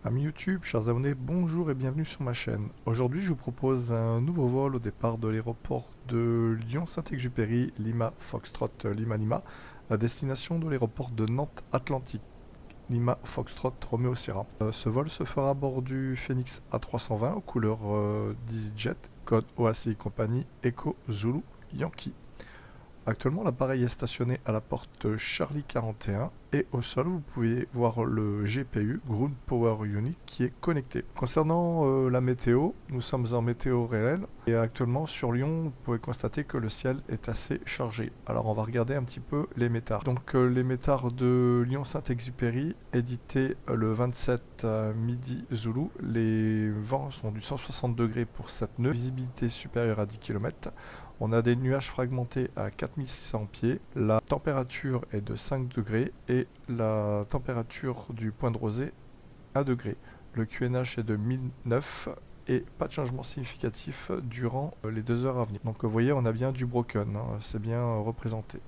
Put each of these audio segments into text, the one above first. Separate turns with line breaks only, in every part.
Amis YouTube, chers abonnés, bonjour et bienvenue sur ma chaîne. Aujourd'hui, je vous propose un nouveau vol au départ de l'aéroport de Lyon-Saint-Exupéry, Lima Foxtrot Lima Lima, à destination de l'aéroport de Nantes Atlantique, Lima Foxtrot Romeo Sierra. Ce vol se fera à bord du Phoenix A320 aux couleurs d'EasyJet, code OACI Compagnie Echo Zulu Yankee. Actuellement, l'appareil est stationné à la porte Charlie 41 et au sol, vous pouvez voir le GPU, Ground Power Unit, qui est connecté. Concernant la météo, nous sommes en météo réelle et actuellement sur Lyon, vous pouvez constater que le ciel est assez chargé. Alors, on va regarder un petit peu les métars. Donc, les métars de Lyon-Saint-Exupéry, édité le 27 midi Zulu. Les vents sont du 160 degrés pour 7 nœuds, visibilité supérieure à 10 km. On a des nuages fragmentés à 4600 pieds, la température est de 5 degrés et la température du point de rosée 1 degré. Le QNH est de 1009 et pas de changement significatif durant les 2 heures à venir. Donc vous voyez, on a bien du broken, hein, c'est bien représenté.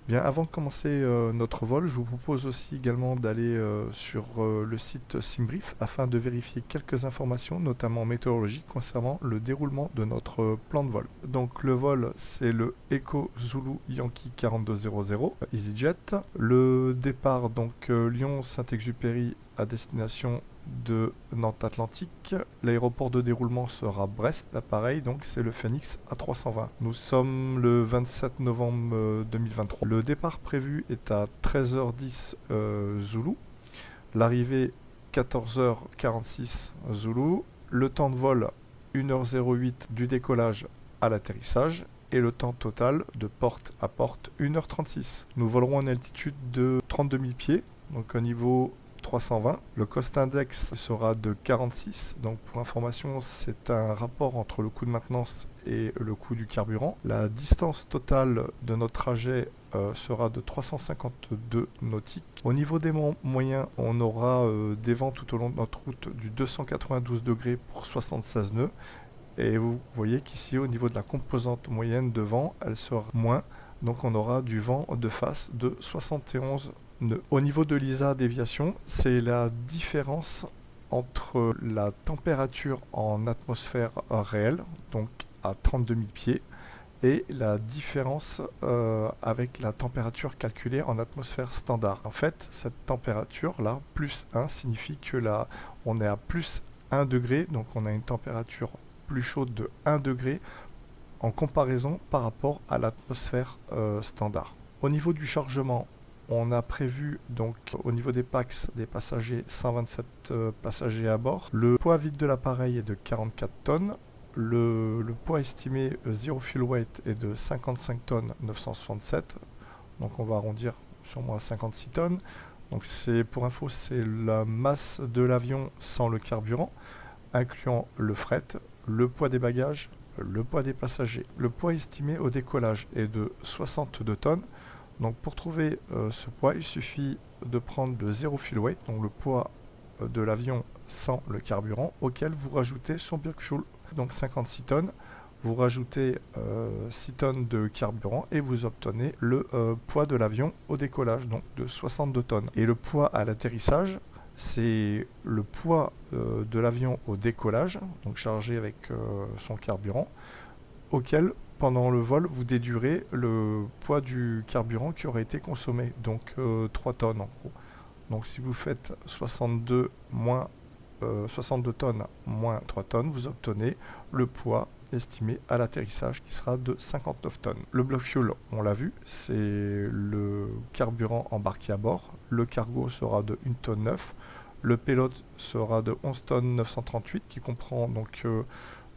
Bien, avant de commencer notre vol, je vous propose aussi également d'aller sur le site SimBrief afin de vérifier quelques informations, notamment météorologiques, concernant le déroulement de notre plan de vol. Donc le vol, c'est le Echo Zulu Yankee 4200 EasyJet. Le départ, donc Lyon-Saint-Exupéry à destination de Nantes Atlantique. L'aéroport de déroulement sera Brest, l'appareil, donc c'est le Phoenix A320. Nous sommes le 27 novembre 2023. Le départ prévu est à 13h10 Zulu. L'arrivée 14h46 Zulu. Le temps de vol 1h08 du décollage à l'atterrissage. Et le temps total de porte à porte 1h36. Nous volerons en altitude de 32 000 pieds, donc au niveau 320. Le cost index sera de 46. Donc pour information, c'est un rapport entre le coût de maintenance et le coût du carburant. La distance totale de notre trajet sera de 352 nautiques. Au niveau des moyens, on aura des vents tout au long de notre route du 292 degrés pour 76 nœuds. Et vous voyez qu'ici, au niveau de la composante moyenne de vent, elle sera moins. Donc on aura du vent de face de 71 nœuds. Au niveau de l'ISA déviation, c'est la différence entre la température en atmosphère réelle, donc à 32 000 pieds, et la différence avec la température calculée en atmosphère standard. En fait, cette température-là, plus 1, signifie que là, on est à plus 1 degré, donc on a une température plus chaude de 1 degré en comparaison par rapport à l'atmosphère standard. Au niveau du chargement, on a prévu donc au niveau des PAX des passagers, 127 passagers à bord. Le poids vide de l'appareil est de 44 tonnes. Le poids estimé zero fuel weight est de 55 tonnes 967. Donc on va arrondir sûrement à 56 tonnes. Donc c'est pour info, c'est la masse de l'avion sans le carburant, incluant le fret, le poids des bagages, le poids des passagers. Le poids estimé au décollage est de 62 tonnes. Donc pour trouver ce poids, il suffit de prendre le zero fuel weight, donc le poids de l'avion sans le carburant, auquel vous rajoutez son bulk fuel, donc 56 tonnes. Vous rajoutez 6 tonnes de carburant et vous obtenez le poids de l'avion au décollage, donc de 62 tonnes. Et le poids à l'atterrissage, c'est le poids de l'avion au décollage, donc chargé avec son carburant, auquel pendant le vol vous déduirez le poids du carburant qui aurait été consommé, donc 3 tonnes en gros. Donc si vous faites 62 tonnes moins 3 tonnes, vous obtenez le poids estimé à l'atterrissage qui sera de 59 tonnes. Le block fuel, on l'a vu, c'est le carburant embarqué à bord. Le cargo sera de 1 tonne 9. Le payload sera de 11 tonnes 938 qui comprend donc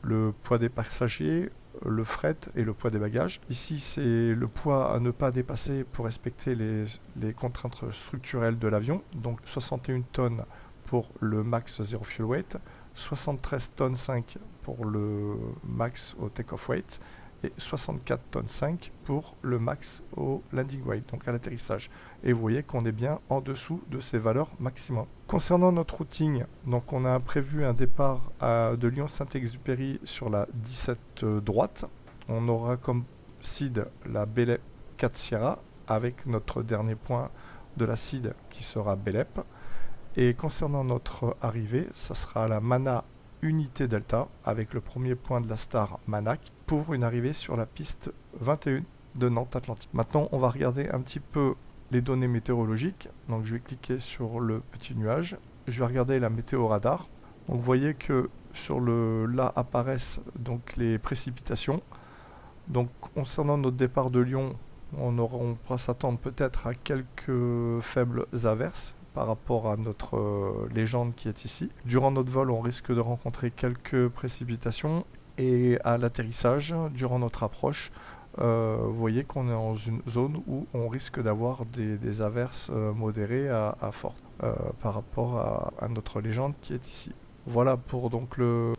le poids des passagers, le fret et le poids des bagages. Ici, c'est le poids à ne pas dépasser pour respecter les contraintes structurelles de l'avion. Donc 61 tonnes pour le max zero fuel weight, 73 tonnes 5 pour le max au take-off weight et 64 tonnes 5 pour le max au landing weight, donc à l'atterrissage. Et vous voyez qu'on est bien en dessous de ces valeurs maximum. Concernant notre routing, donc on a prévu un départ de Lyon-Saint-Exupéry sur la 17 droite. On aura comme SID, la Belep 4 Sierra, avec notre dernier point de la SID qui sera Belep. Et concernant notre arrivée, ça sera la Mana Unité Delta, avec le premier point de la star Manac, pour une arrivée sur la piste 21 de Nantes Atlantique. Maintenant, on va regarder un petit peu les données météorologiques. Donc je vais cliquer sur le petit nuage. Je vais regarder la météo radar. Donc vous voyez que sur là apparaissent donc les précipitations. Donc concernant notre départ de Lyon, on pourra s'attendre peut-être à quelques faibles averses par rapport à notre légende qui est ici. Durant notre vol, on risque de rencontrer quelques précipitations et à l'atterrissage, durant notre approche, vous voyez qu'on est dans une zone où on risque d'avoir des averses modérées à fortes par rapport à notre légende qui est ici. Voilà pour donc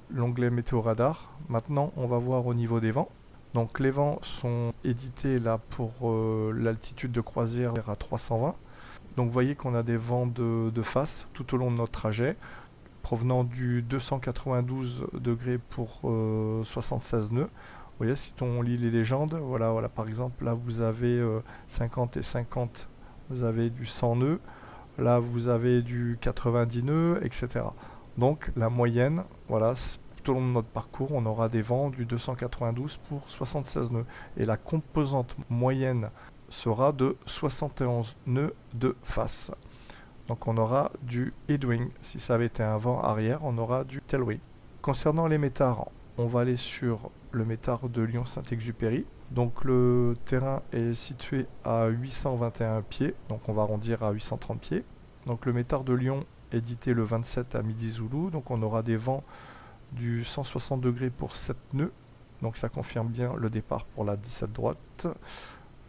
l'onglet météo radar. Maintenant, on va voir au niveau des vents. Donc les vents sont édités là pour l'altitude de croisière à 320. Donc vous voyez qu'on a des vents de face tout au long de notre trajet, provenant du 292 degrés pour 76 nœuds. Vous voyez, si on lit les légendes, voilà, par exemple, là vous avez 50 et 50, vous avez du 100 nœuds, là vous avez du 90 nœuds, etc. Donc la moyenne, voilà, tout au long de notre parcours, on aura des vents du 292 pour 76 nœuds. Et la composante moyenne sera de 71 nœuds de face. Donc on aura du headwind. Si ça avait été un vent arrière, on aura du tailwind. Concernant les métars, on va aller sur le métard de Lyon-Saint-Exupéry. Donc le terrain est situé à 821 pieds, donc on va arrondir à 830 pieds. Donc le métard de Lyon édité le 27 à midi Zoulou, donc on aura des vents du 160 degrés pour 7 nœuds, donc ça confirme bien le départ pour la 17 droite.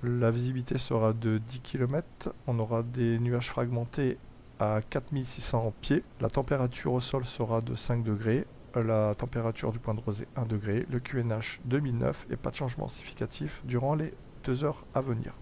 La visibilité sera de 10 km, on aura des nuages fragmentés à 4600 pieds, la température au sol sera de 5 degrés, la température du point de rosée 1 degré, le QNH 2009 et pas de changement significatif durant les 2 heures à venir.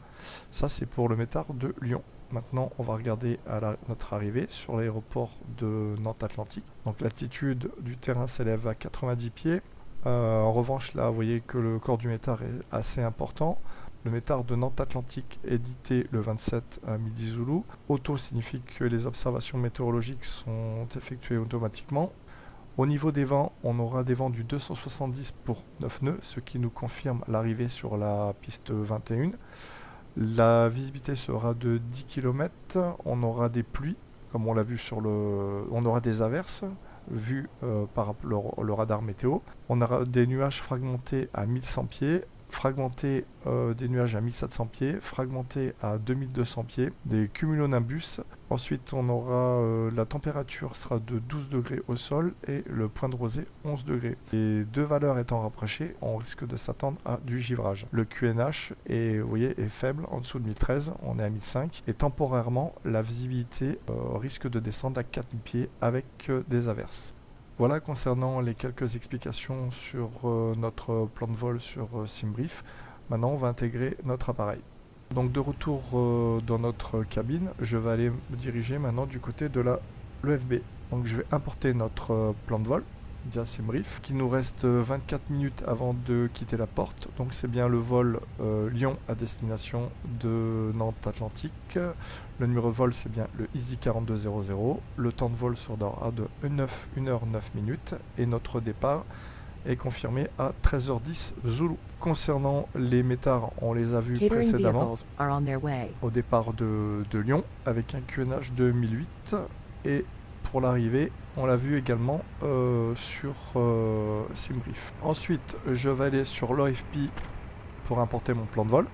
Ça c'est pour le métard de Lyon. Maintenant, on va regarder à notre arrivée sur l'aéroport de Nantes Atlantique. Donc l'altitude du terrain s'élève à 90 pieds. En revanche, là, vous voyez que le corps du métard est assez important. Le métard de Nantes Atlantique édité le 27 à midi Zoulou. Auto signifie que les observations météorologiques sont effectuées automatiquement. Au niveau des vents, on aura des vents du 270 pour 9 nœuds, ce qui nous confirme l'arrivée sur la piste 21. La visibilité sera de 10 km, on aura des pluies, comme on l'a vu on aura des averses, vues par le radar météo. On aura des nuages fragmentés à 1100 pieds, fragmentés des nuages à 1700 pieds, fragmentés à 2200 pieds, des cumulonimbus. Ensuite, on aura la température sera de 12 degrés au sol et le point de rosée 11 degrés. Les deux valeurs étant rapprochées, on risque de s'attendre à du givrage. Le QNH vous voyez, est faible, en dessous de 1013, on est à 1005. Et temporairement, la visibilité risque de descendre à 4000 pieds avec des averses. Voilà concernant les quelques explications sur notre plan de vol sur SimBrief. Maintenant, on va intégrer notre appareil. Donc de retour dans notre cabine, je vais aller me diriger maintenant du côté de l'EFB. Donc je vais importer notre plan de vol via SimBrief, qui nous reste 24 minutes avant de quitter la porte. Donc c'est bien le vol Lyon à destination de Nantes Atlantique. Le numéro de vol c'est bien le Easy 4200. Le temps de vol sera de 1h09 minutes et notre départ est confirmé à 13h10 Zoulou. Concernant les métards, on les a vus précédemment au départ de Lyon avec un QNH de 1008 et pour l'arrivée on l'a vu également sur SimBrief. Ensuite je vais aller sur l'OFP pour importer mon plan de vol.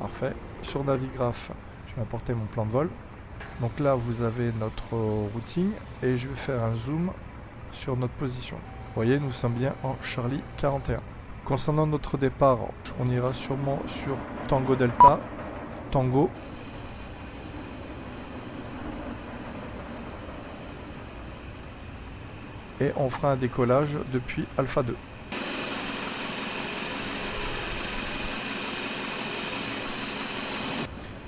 Parfait. Sur Navigraph je vais importer mon plan de vol. Donc là vous avez notre routing et je vais faire un zoom sur notre position. Vous voyez, nous sommes bien en Charlie 41. Concernant notre départ, on ira sûrement sur Tango Delta, Tango. Et on fera un décollage depuis Alpha 2.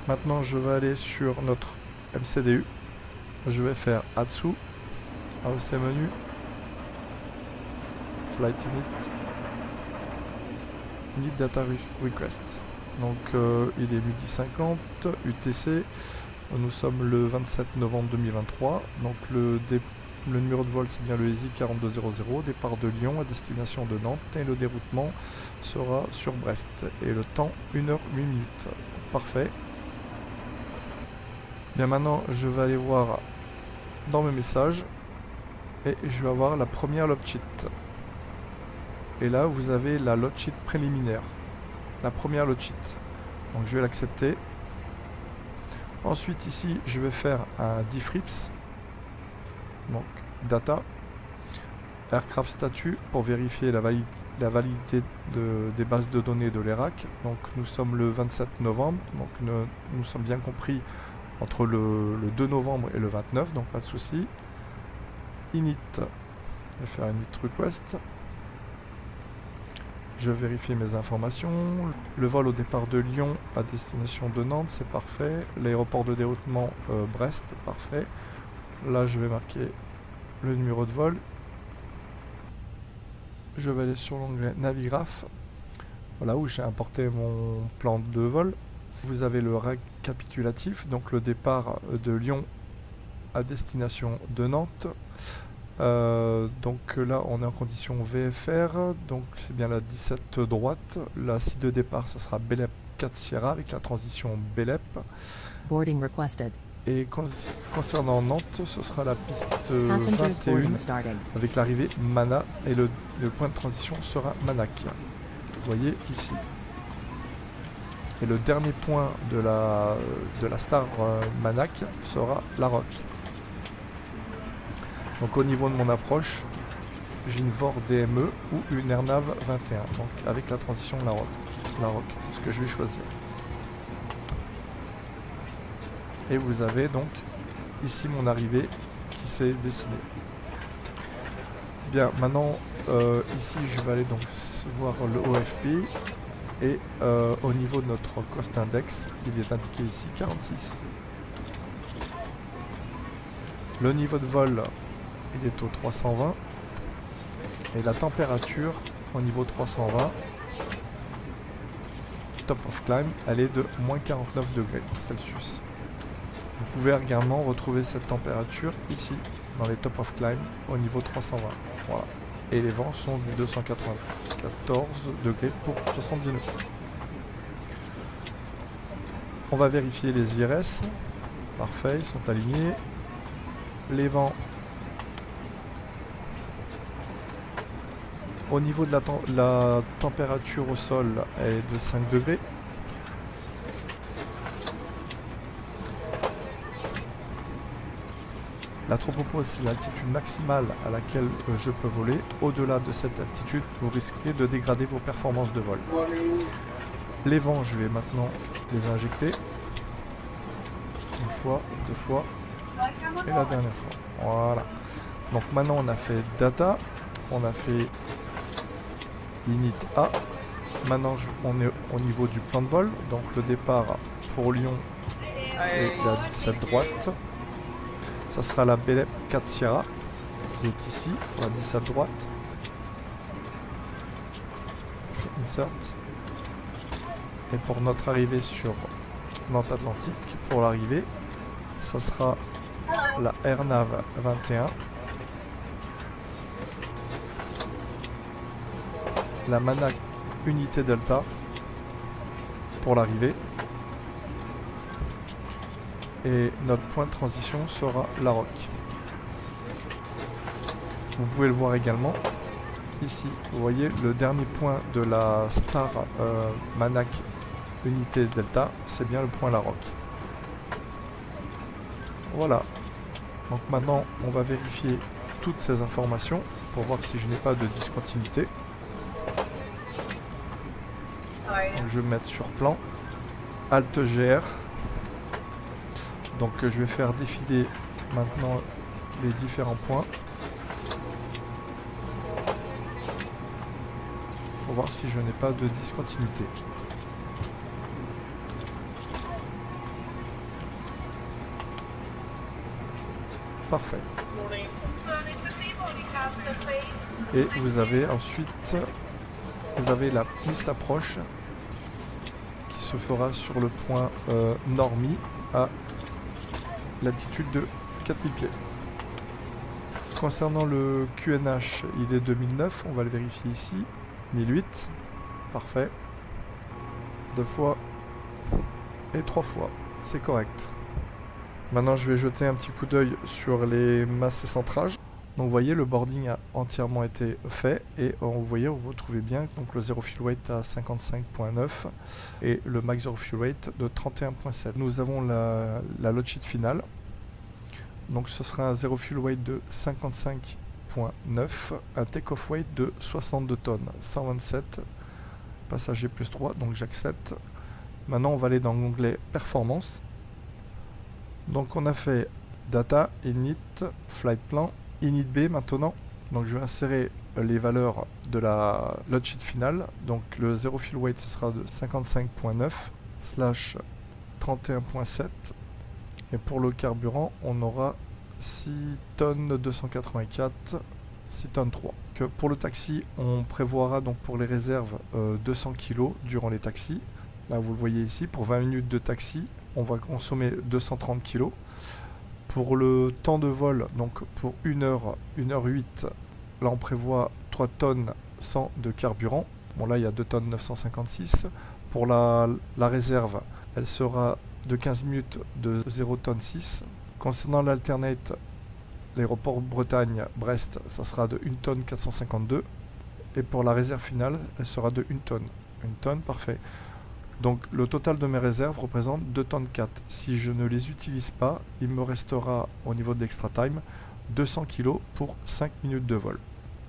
Maintenant, je vais aller sur notre MCDU. Je vais faire Atsu, AOC menu, Flight Init, Unit Data Request. Donc il est midi 50 UTC. Nous sommes le 27 novembre 2023. Donc le numéro de vol c'est bien le ESI 4200, départ de Lyon à destination de Nantes, et le déroutement sera sur Brest. Et le temps 1h08. Parfait. Bien, maintenant je vais aller voir dans mes messages et je vais avoir la première load sheet. Et là vous avez la load sheet préliminaire, la première load sheet. Donc je vais l'accepter. Ensuite ici je vais faire un diffrips, donc data aircraft statut pour vérifier la validité des bases de données de l'ERAC. Donc nous sommes le 27 novembre, donc nous sommes bien compris entre le 2 novembre et le 29, donc pas de souci. Init, je vais faire init request. Je vérifie mes informations. Le vol au départ de Lyon à destination de Nantes, c'est parfait. L'aéroport de déroutement Brest, parfait. Là, je vais marquer le numéro de vol. Je vais aller sur l'onglet Navigraph, voilà où j'ai importé mon plan de vol. Vous avez le récapitulatif, donc le départ de Lyon à destination de Nantes. Donc là on est en condition VFR, donc c'est bien la 17 droite. La site de départ ça sera Belep 4 Sierra avec la transition Belep.
Boarding requested.
Et concernant Nantes, ce sera la piste 21 avec l'arrivée Mana et le point de transition sera Manac. Vous voyez ici. Et le dernier point de la star Manac sera La Roque. Donc au niveau de mon approche, j'ai une VOR DME ou une AirNav 21, donc avec la transition La Roque, c'est ce que je vais choisir. Et vous avez donc ici mon arrivée qui s'est dessinée. Bien, maintenant ici je vais aller donc voir le OFP et au niveau de notre cost index, il est indiqué ici 46. Le niveau de vol, il est au 320 et la température au niveau 320 top of climb, elle est de moins 49 degrés Celsius. Vous pouvez également retrouver cette température ici dans les top of climb au niveau 320. Voilà. Et les vents sont du 294 degrés pour 70 nœuds. On va vérifier les IRS. Parfait, ils sont alignés. Les vents. Au niveau de la température au sol est de 5 degrés. La tropopause, c'est l'altitude maximale à laquelle je peux voler. Au-delà de cette altitude, vous risquez de dégrader vos performances de vol. Les vents, je vais maintenant les injecter. Une fois, deux fois et la dernière fois. Voilà. Donc maintenant, on a fait data, on a fait init A. Maintenant, on est au niveau du plan de vol. Donc le départ pour Lyon, c'est la 17 droite. Ça sera la Belep 4 Sierra qui est ici pour la 17 droite. Je fais insert. Et pour notre arrivée sur Nantes Atlantique, pour l'arrivée, ça sera la AirNav 21. La Manac Unité Delta pour l'arrivée. Et notre point de transition sera La Roque. Vous pouvez le voir également ici. Vous voyez le dernier point de la star Manac Unité Delta, c'est bien le point La Roque. Voilà. Donc maintenant, on va vérifier toutes ces informations pour voir si je n'ai pas de discontinuité. Donc je vais me mettre sur plan, Alt GR. Donc je vais faire défiler maintenant les différents points pour voir si je n'ai pas de discontinuité. Parfait. Et vous avez ensuite vous avez la piste approche qui se fera sur le point Normie à l'altitude de 4000 pieds. Concernant le QNH, il est de 1009, on va le vérifier ici. 1008, parfait. 2 fois et 3 fois, c'est correct. Maintenant, je vais jeter un petit coup d'œil sur les masses et centrages. Donc, vous voyez, le boarding a entièrement été fait et vous voyez, vous retrouvez bien donc le zero fuel weight à 55.9 et le max zero fuel weight de 31.7. Nous avons la load sheet finale. Donc, ce sera un zero fuel weight de 55.9, un take-off weight de 62 tonnes, 127 passagers plus 3, donc j'accepte. Maintenant, on va aller dans l'onglet performance. Donc, on a fait data, init, flight plan, init B maintenant. Donc, je vais insérer les valeurs de la load sheet finale. Donc, le zero fuel weight, ce sera de 55.9 slash 31.7. Et pour le carburant, on aura 6 tonnes 284, 6 tonnes 3. Que pour le taxi, on prévoira donc pour les réserves 200 kg durant les taxis. Là, vous le voyez ici, pour 20 minutes de taxi, on va consommer 230 kg. Pour le temps de vol, donc pour 1 heure, 1 heure 8, là on prévoit 3 tonnes 100 de carburant. Bon là, il y a 2 tonnes 956. Pour la réserve, elle sera de 15 minutes de 0 tonne 6. Concernant l'alternate, l'aéroport Bretagne-Brest, ça sera de 1 tonne 452. Et pour la réserve finale, elle sera de 1 tonne. 1 tonne, parfait. Donc le total de mes réserves représente 2 tonnes 4. Si je ne les utilise pas, il me restera au niveau de l'extra time 200 kg pour 5 minutes de vol.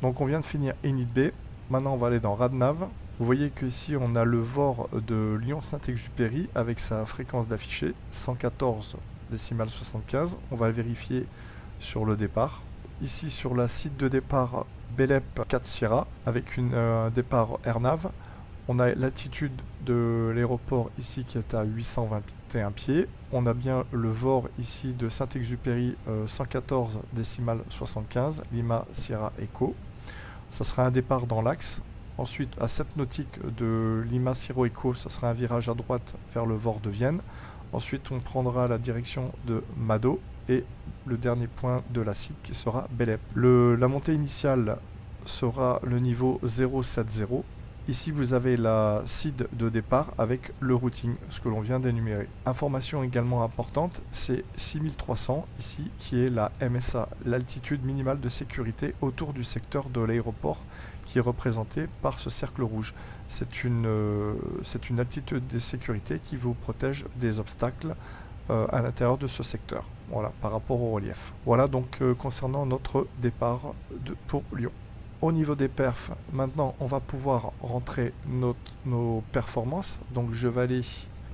Donc on vient de finir init B. Maintenant on va aller dans RadNav. Vous voyez qu'ici on a le VOR de Lyon-Saint-Exupéry avec sa fréquence d'affiché 114,75. On va le vérifier sur le départ. Ici sur la site de départ Belep 4 Sierra avec un départ AirNav. On a l'altitude de l'aéroport ici qui est à 821 pieds. On a bien le VOR ici de Saint-Exupéry 114,75 Lima Sierra Echo. Ça sera un départ dans l'axe. Ensuite, à 7 nautiques de Lima Sierra Echo, ça sera un virage à droite vers le VOR de Vienne. Ensuite, on prendra la direction de Mado et le dernier point de la site qui sera Belep. La montée initiale sera le niveau 070. Ici, vous avez la CID de départ avec le routing, ce que l'on vient d'énumérer. Information également importante, c'est 6300 ici, qui est la MSA, l'altitude minimale de sécurité autour du secteur de l'aéroport, qui est représentée par ce cercle rouge. C'est une altitude de sécurité qui vous protège des obstacles à l'intérieur de ce secteur, voilà, par rapport au relief. Voilà donc concernant notre départ pour Lyon. Au niveau des perfs, maintenant on va pouvoir rentrer nos performances. Donc je vais aller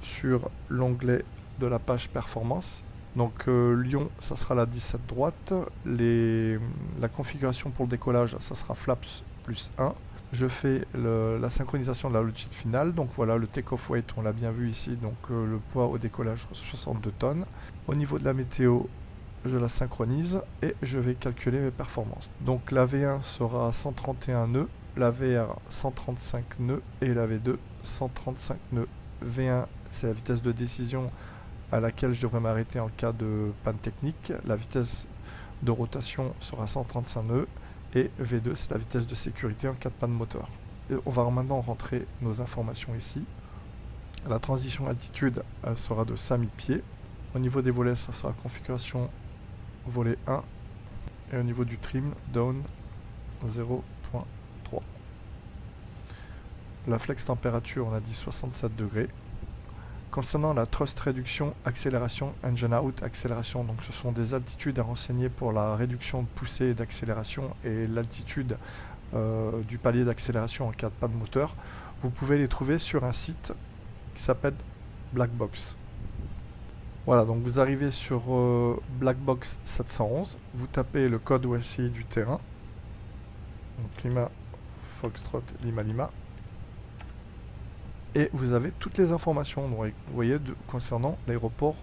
sur l'onglet de la page performance. Donc Lyon, ça sera la 17 droite. La configuration pour le décollage, ça sera flaps plus 1. Je fais la synchronisation de la load sheet finale. Donc voilà, le take-off weight, on l'a bien vu ici. Donc le poids au décollage, 62 tonnes. Au niveau de la météo, je la synchronise et je vais calculer mes performances. Donc la V1 sera à 131 nœuds, la VR 135 nœuds et la V2 135 nœuds. V1, c'est la vitesse de décision à laquelle je devrais m'arrêter en cas de panne technique. La vitesse de rotation sera 135 nœuds et V2, c'est la vitesse de sécurité en cas de panne moteur. Et on va maintenant rentrer nos informations ici. La transition altitude, elle sera de 5000 pieds. Au niveau des volets, ça sera configuration volet 1 et au niveau du trim down 0.3. La flex température, on a dit 67 degrés. Concernant la thrust réduction, accélération, engine out, accélération, donc ce sont des altitudes à renseigner pour la réduction de poussée et d'accélération et l'altitude du palier d'accélération en cas de panne moteur. Vous pouvez les trouver sur un site qui s'appelle Blackbox. Voilà, donc vous arrivez sur Blackbox 711, vous tapez le code OSI du terrain, donc Lima Foxtrot Lima Lima, et vous avez toutes les informations, donc, vous voyez, concernant l'aéroport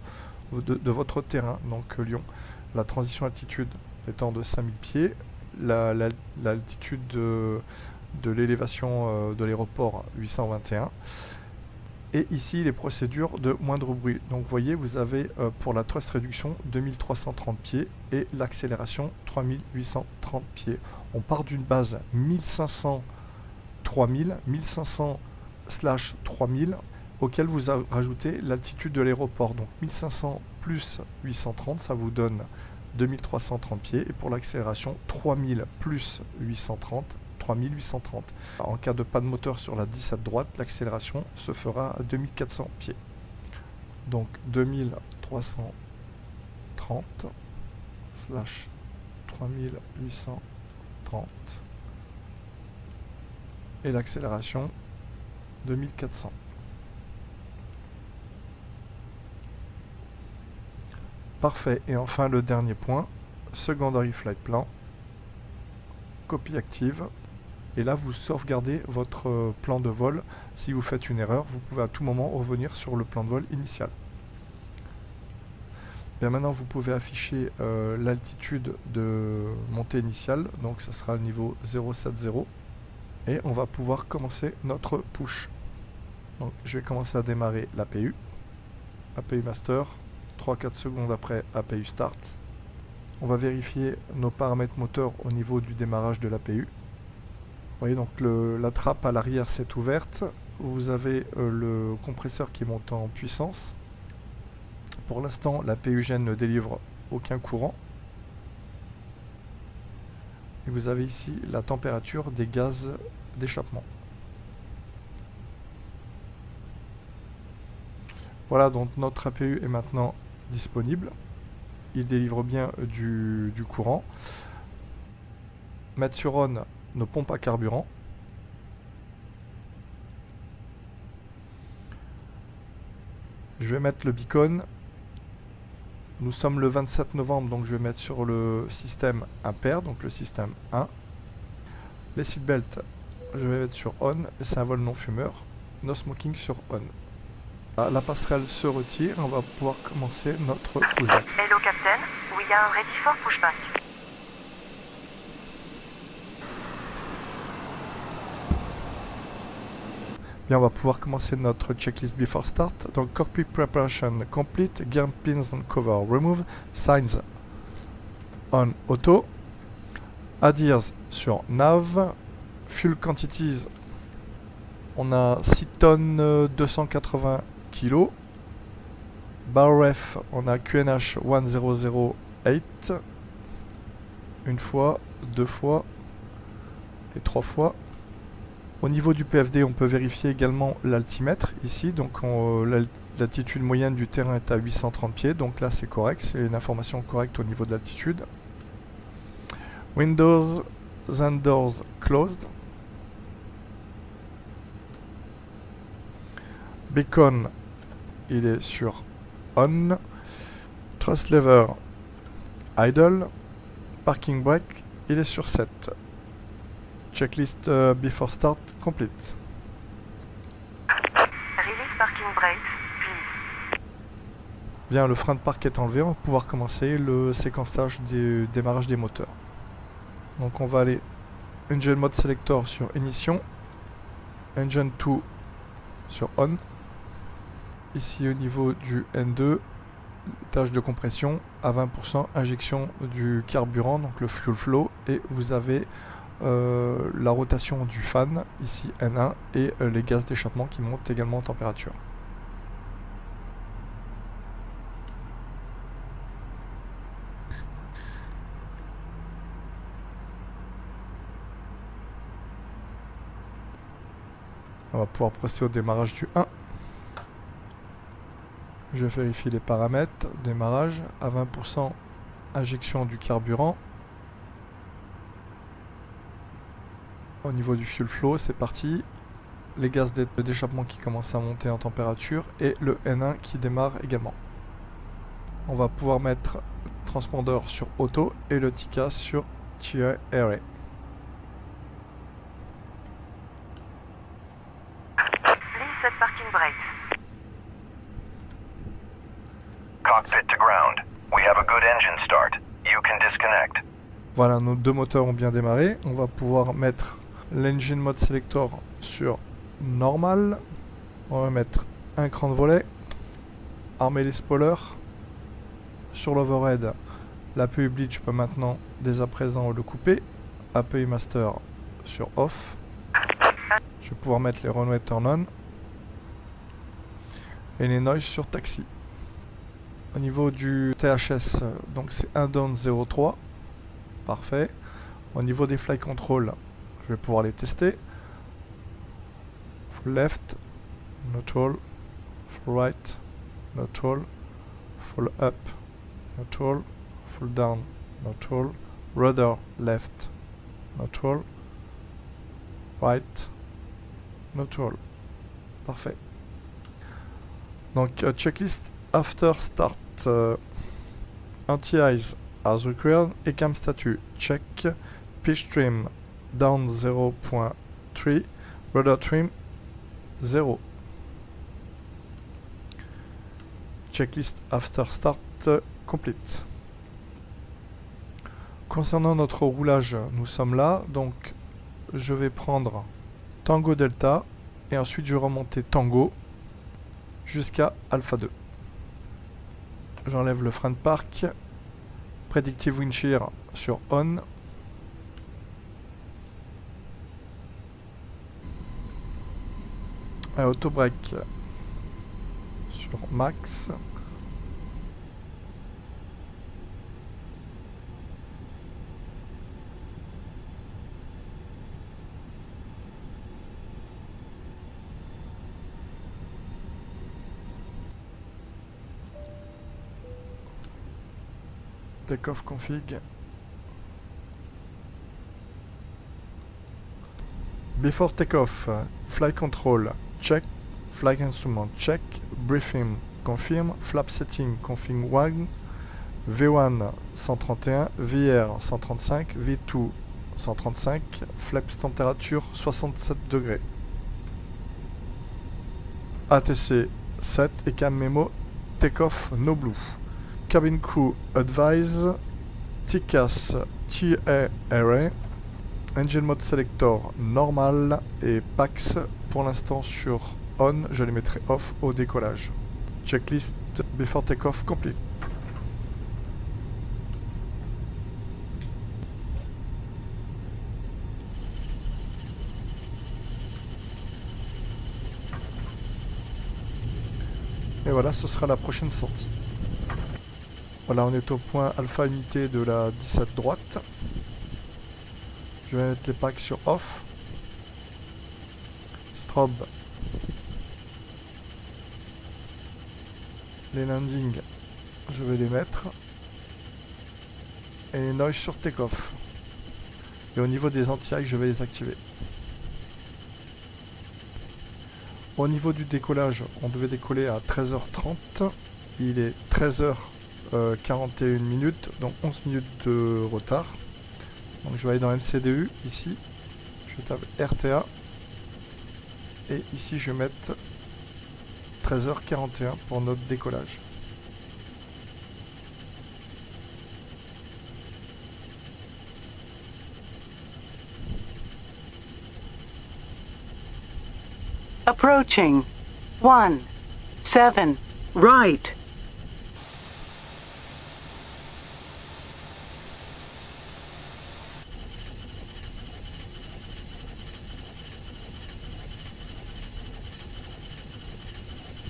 de votre terrain, donc Lyon. La transition altitude étant de 5000 pieds, l'altitude de l'élévation de l'aéroport 821. Et ici, les procédures de moindre bruit. Donc vous voyez, vous avez pour la thrust réduction 2330 pieds et l'accélération 3830 pieds. On part d'une base 1500 3000, 1500 / 3000 auquel vous rajoutez l'altitude de l'aéroport. Donc 1500 plus 830, ça vous donne 2330 pieds. Et pour l'accélération, 3000 plus 830, 3830. En cas de panne moteur sur la 17 droite, l'accélération se fera à 2400 pieds. Donc 2330 / 3830 et l'accélération 2400. Parfait. Et enfin le dernier point, secondary flight plan, copie active. Et là, vous sauvegardez votre plan de vol. Si vous faites une erreur, vous pouvez à tout moment revenir sur le plan de vol initial. Bien, maintenant, vous pouvez afficher l'altitude de montée initiale. Donc, ça sera le niveau 070. Et on va pouvoir commencer notre push. Donc, je vais commencer à démarrer l'APU. APU Master. 3-4 secondes après APU Start. On va vérifier nos paramètres moteurs au niveau du démarrage de l'APU. Vous voyez, donc la trappe à l'arrière s'est ouverte. Vous avez le compresseur qui monte en puissance. Pour l'instant, la PUGEN ne délivre aucun courant. Et vous avez ici la température des gaz d'échappement. Voilà, donc notre APU est maintenant disponible. Il délivre bien du courant. Mettre sur on nos pompes à carburant. Je vais mettre le beacon. Nous sommes le 27 novembre, donc je vais mettre sur le système impair, donc le système 1. Les seatbelts, je vais mettre sur on, et c'est un vol non fumeur. No smoking sur on. La passerelle se retire, on va pouvoir commencer notre pushback.
Hello Captain, we are ready for pushback.
Bien, on va pouvoir commencer notre checklist before start. Donc, cockpit preparation complete, gear pins and cover remove, signs on auto, adheres sur nav, fuel quantities, on a 6 tonnes 280 kg, bar ref, on a QNH 1008, une fois, deux fois et trois fois. Au niveau du PFD, on peut vérifier également l'altimètre ici. Donc l'altitude moyenne du terrain est à 830 pieds. Donc là, c'est correct. C'est une information correcte au niveau de l'altitude. Windows and doors closed. Beacon, il est sur on. Thrust lever idle. Parking brake, il est sur 7. Checklist before start complete.
Release parking brakes, please.
Bien, le frein de parc est enlevé, on va pouvoir commencer le séquençage du démarrage des moteurs. Donc on va aller Engine Mode Selector sur Ignition, Engine 2 sur On. Ici au niveau du N2, tâche de compression à 20%, injection du carburant, donc le fuel flow, et vous avez la rotation du fan, ici N1, et les gaz d'échappement qui montent également en température. On va pouvoir procéder au démarrage du 1. Je vérifie les paramètres. Démarrage à 20%, injection du carburant. Au niveau du fuel flow, c'est parti. Les gaz d'échappement qui commencent à monter en température et le N1 qui démarre également. On va pouvoir mettre le transpondeur sur auto et le TICAS sur TIA Array.
Please set parking brakes.
Cockpit to ground. We have a good engine start. You can disconnect.
Voilà, nos deux moteurs ont bien démarré. On va pouvoir mettre l'engine mode selector sur normal. On va mettre un cran de volet, armer les spoilers. Sur l'overhead, l'API bleed, je peux maintenant dès à présent le couper. API master sur off. Je vais pouvoir mettre les runway turn on. Et les noise sur taxi. Au niveau du THS, donc c'est 1 down 0,3. Parfait. Au niveau des fly control, je vais pouvoir les tester. Full left, neutral, full right, neutral, full up, neutral, full down, neutral, rudder left, neutral, right, neutral. Parfait. Donc checklist after start, anti-eyes as required, et cam statut check, pitch trim down 0.3, rudder trim 0. Checklist after start complete. Concernant notre roulage, nous sommes là, donc je vais prendre Tango Delta et ensuite je vais remonter Tango jusqu'à Alpha 2. J'enlève le frein de parc, Predictive Wind Shear sur On. Auto Brake sur Max. Takeoff config. Before takeoff, flight control check, flight instrument check, briefing confirm, flap setting config 1, V1 131, VR 135, V2 135, flaps température 67 degrés. ATC 7 et cam memo takeoff no blue. Cabin crew advise, TCAS TA array, engine mode selector normal et PAX pour l'instant sur on, je les mettrai off au décollage. Checklist before takeoff complete. Et voilà, ce sera la prochaine sortie. Voilà, on est au point alpha unité de la 17 droite. Je vais mettre les packs sur off. Strobe. Les landings, je vais les mettre. Et les noise sur take-off. Et au niveau des anti-eye, je vais les activer. Au niveau du décollage, on devait décoller à 13h30. Il est 13h41 minutes, donc 11 minutes de retard. Donc je vais aller dans MCDU, ici. Je tape RTA. Et ici, je vais mettre 13h41 pour notre décollage.
Approaching 17 right.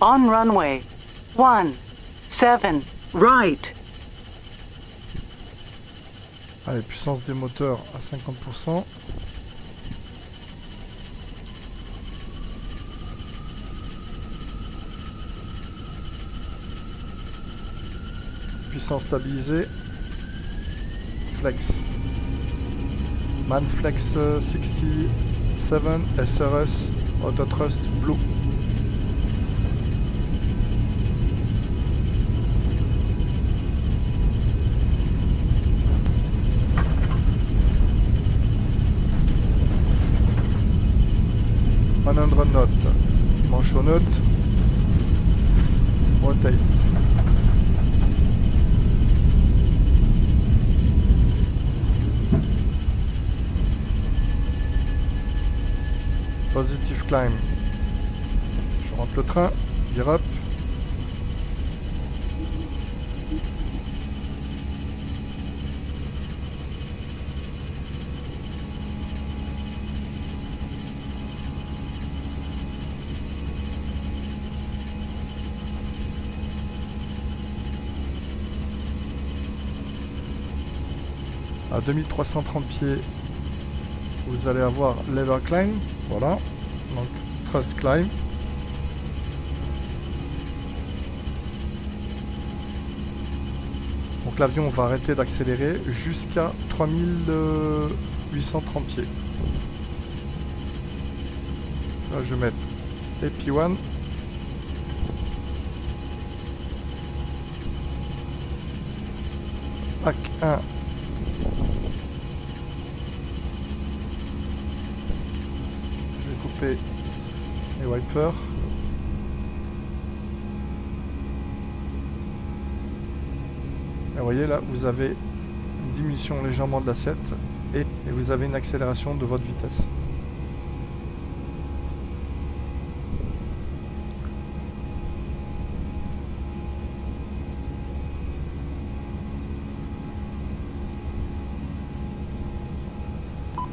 On runway 17 right.
Allez, puissance des moteurs à 50%. Puissance stabilisée. Flex. Manflex 67 SRS Autotrust Blue. Note, manche aux notes, rotate. Positive climb. Je rentre le train. Gear up. À 2330 pieds, vous allez avoir lever climb. Voilà. Donc, thrust climb. Donc l'avion va arrêter d'accélérer jusqu'à 3830 pieds. Là, je vais mettre AP1. Pack 1. Je vais couper les wipers. Et vous voyez là, vous avez une diminution légèrement de l'assiette et vous avez une accélération de votre vitesse.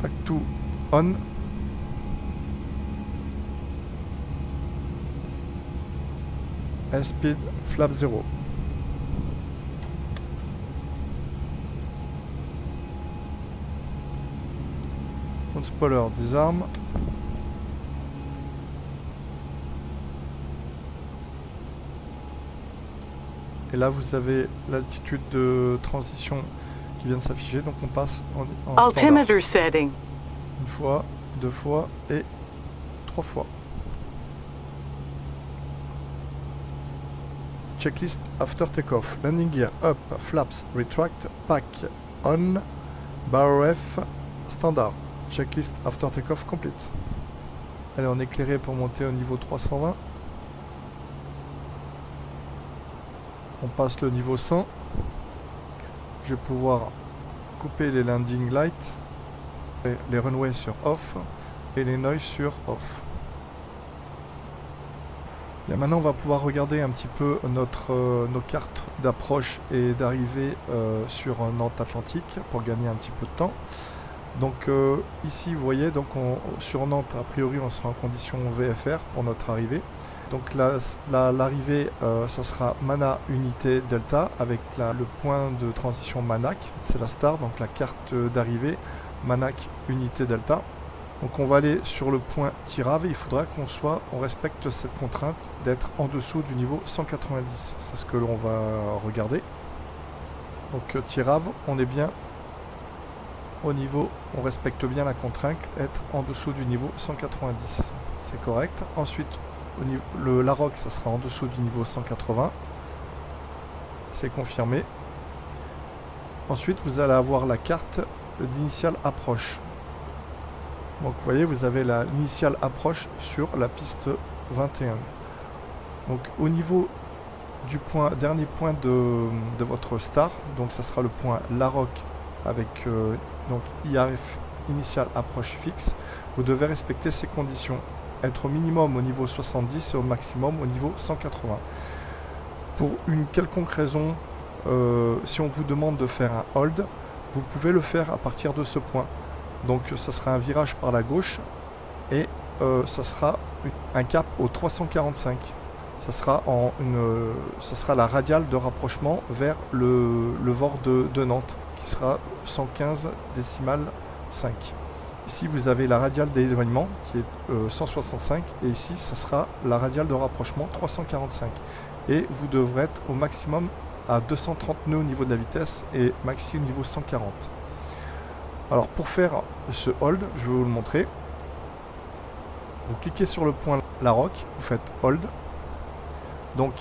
Pack 2 on. Speed flap 0. Spoiler désarme. Et là vous avez l'altitude de transition qui vient de s'afficher, donc on passe en standard.
Altimeter setting.
Une fois, deux fois et trois fois. Checklist after takeoff. Landing gear up, flaps, retract, pack on, bar F, standard. Checklist after takeoff complete. Allez, on est éclairé pour monter au niveau 320. On passe le niveau 100. Je vais pouvoir couper les landing lights, les runways sur off et les noise sur off. Bien, maintenant on va pouvoir regarder un petit peu nos cartes d'approche et d'arrivée sur Nantes Atlantique pour gagner un petit peu de temps. Donc ici vous voyez, donc sur Nantes a priori on sera en condition VFR pour notre arrivée. Donc l'arrivée ça sera Mana unité Delta avec le point de transition Manac, c'est la star, donc la carte d'arrivée Manac unité Delta. Donc on va aller sur le point Tirave et il faudra on respecte cette contrainte d'être en dessous du niveau 190. C'est ce que l'on va regarder. Donc Tirave, on est bien au niveau, on respecte bien la contrainte, être en dessous du niveau 190. C'est correct. Ensuite, la roque, ça sera en dessous du niveau 180. C'est confirmé. Ensuite, vous allez avoir la carte d'initial approche. Donc vous voyez, vous avez l'initial approche sur la piste 21. Donc au niveau du dernier point de votre star, donc ça sera le point La Roque avec donc IRF initial approche fixe, vous devez respecter ces conditions. Être au minimum au niveau 70 et au maximum au niveau 180. Pour une quelconque raison, si on vous demande de faire un hold, vous pouvez le faire à partir de ce point. Donc ça sera un virage par la gauche et ça sera un cap au 345. Ça sera, ça sera la radiale de rapprochement vers le VOR de Nantes qui sera 115 décimales 5. Ici vous avez la radiale d'éloignement qui est 165 et ici ça sera la radiale de rapprochement 345. Et vous devrez être au maximum à 230 nœuds au niveau de la vitesse et maxi au niveau 140. Alors pour faire ce hold, je vais vous le montrer. Vous cliquez sur le point La Roque, vous faites hold. Donc